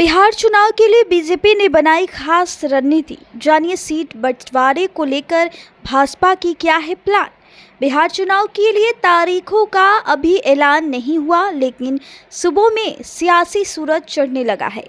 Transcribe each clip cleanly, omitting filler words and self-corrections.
बिहार चुनाव के लिए बीजेपी ने बनाई खास रणनीति। जानिए सीट बंटवारे को लेकर भाजपा की क्या है प्लान। बिहार चुनाव के लिए तारीखों का अभी ऐलान नहीं हुआ, लेकिन सुबह में सियासी सूरज चढ़ने लगा है।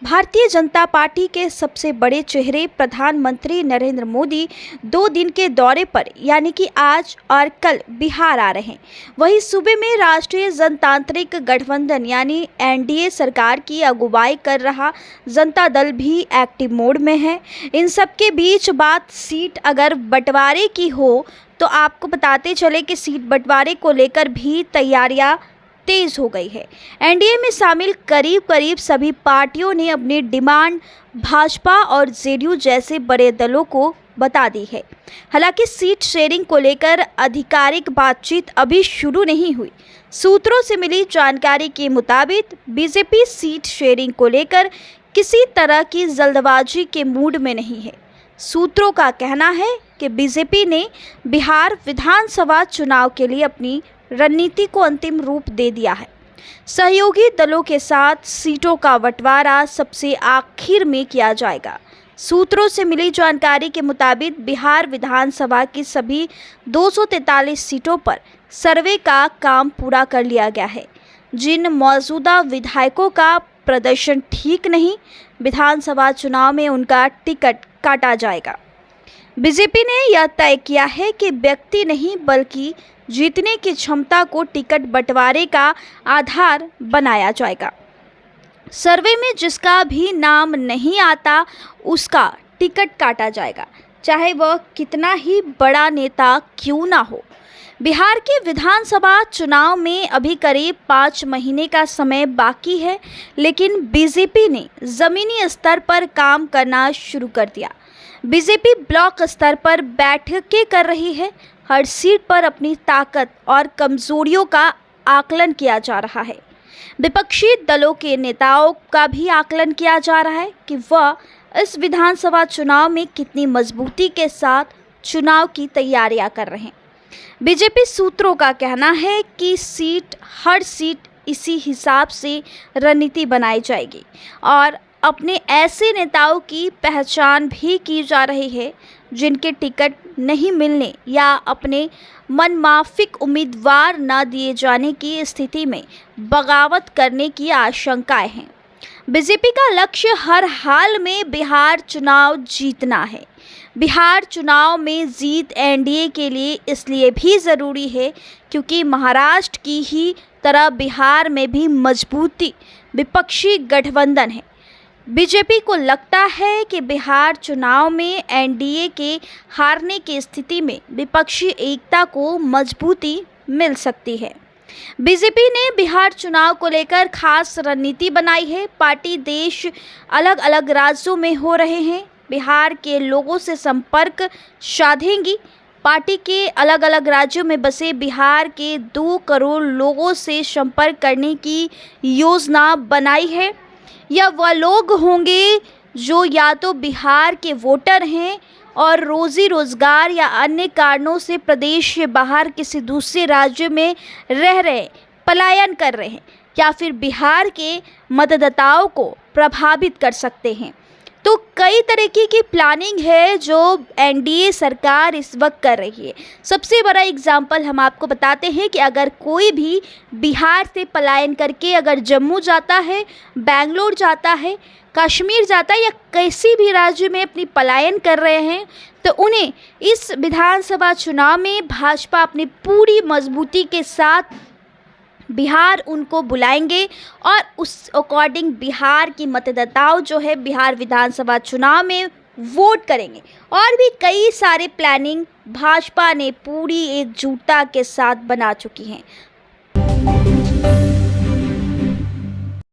भारतीय जनता पार्टी के सबसे बड़े चेहरे प्रधानमंत्री नरेंद्र मोदी 2 दिन के दौरे पर यानी कि आज और कल बिहार आ रहे हैं। वहीं सूबे में राष्ट्रीय जनतांत्रिक गठबंधन यानी एनडीए सरकार की अगुवाई कर रहा जनता दल भी एक्टिव मोड में है। इन सब के बीच बात सीट अगर बंटवारे की हो तो आपको बताते चले कि सीट बंटवारे को लेकर भी तैयारियां तेज हो गई है। एनडीए में शामिल करीब सभी पार्टियों ने अपनी डिमांड भाजपा और जेडीयू जैसे बड़े दलों को बता दी है। हालांकि सीट शेयरिंग को लेकर आधिकारिक बातचीत अभी शुरू नहीं हुई। सूत्रों से मिली जानकारी के मुताबिक बीजेपी सीट शेयरिंग को लेकर किसी तरह की जल्दबाजी के मूड में नहीं है। सूत्रों का कहना है कि बीजेपी ने बिहार विधानसभा चुनाव के लिए अपनी रणनीति को अंतिम रूप दे दिया है। सहयोगी दलों के साथ सीटों का बंटवारा सबसे आखिर में किया जाएगा। सूत्रों से मिली जानकारी के मुताबिक बिहार विधानसभा की सभी 243 सीटों पर सर्वे का काम पूरा कर लिया गया है। जिन मौजूदा विधायकों का प्रदर्शन ठीक नहीं, विधानसभा चुनाव में उनका टिकट काटा जाएगा। बीजेपी ने यह तय किया है कि व्यक्ति नहीं बल्कि जीतने की क्षमता को टिकट बंटवारे का आधार बनाया जाएगा। सर्वे में जिसका भी नाम नहीं आता उसका टिकट काटा जाएगा, चाहे वह कितना ही बड़ा नेता क्यों ना हो। बिहार के विधानसभा चुनाव में अभी करीब 5 महीने का समय बाकी है, लेकिन बीजेपी ने ज़मीनी स्तर पर काम करना शुरू कर दिया। बीजेपी ब्लॉक स्तर पर बैठकें कर रही है। हर सीट पर अपनी ताकत और कमजोरियों का आकलन किया जा रहा है। विपक्षी दलों के नेताओं का भी आकलन किया जा रहा है कि वह इस विधानसभा चुनाव में कितनी मजबूती के साथ चुनाव की तैयारियां कर रहे हैं। बीजेपी सूत्रों का कहना है कि हर सीट इसी हिसाब से रणनीति बनाई जाएगी और अपने ऐसे नेताओं की पहचान भी की जा रही है जिनके टिकट नहीं मिलने या अपने मनमाफिक उम्मीदवार न दिए जाने की स्थिति में बगावत करने की आशंकाएं हैं। बीजेपी का लक्ष्य हर हाल में बिहार चुनाव जीतना है। बिहार चुनाव में जीत एनडीए के लिए इसलिए भी ज़रूरी है क्योंकि महाराष्ट्र की ही तरह बिहार में भी मजबूती विपक्षी गठबंधन है। बीजेपी को लगता है कि बिहार चुनाव में एनडीए के हारने की स्थिति में विपक्षी एकता को मजबूती मिल सकती है। बीजेपी ने बिहार चुनाव को लेकर खास रणनीति बनाई है। पार्टी देश अलग अलग राज्यों में हो रहे हैं, बिहार के लोगों से संपर्क साधेंगी। पार्टी के अलग अलग राज्यों में बसे बिहार के 2 करोड़ लोगों से संपर्क करने की योजना बनाई है। यह वह लोग होंगे जो या तो बिहार के वोटर हैं और रोजी रोजगार या अन्य कारणों से प्रदेश से बाहर किसी दूसरे राज्य में रह रहे, पलायन कर रहे हैं, या फिर बिहार के मतदाताओं को प्रभावित कर सकते हैं। तो कई तरीके की प्लानिंग है जो एनडीए सरकार इस वक्त कर रही है। सबसे बड़ा एग्जाम्पल हम आपको बताते हैं कि अगर कोई भी बिहार से पलायन करके अगर जम्मू जाता है, बेंगलोर जाता है, कश्मीर जाता है या किसी भी राज्य में अपनी पलायन कर रहे हैं, तो उन्हें इस विधानसभा चुनाव में भाजपा अपनी पूरी मजबूती के साथ बिहार उनको बुलाएंगे और उस अकॉर्डिंग बिहार की मतदाताओं जो है बिहार विधानसभा चुनाव में वोट करेंगे। और भी कई सारे प्लानिंग भाजपा ने पूरी एकजुटता के साथ बना चुकी हैं।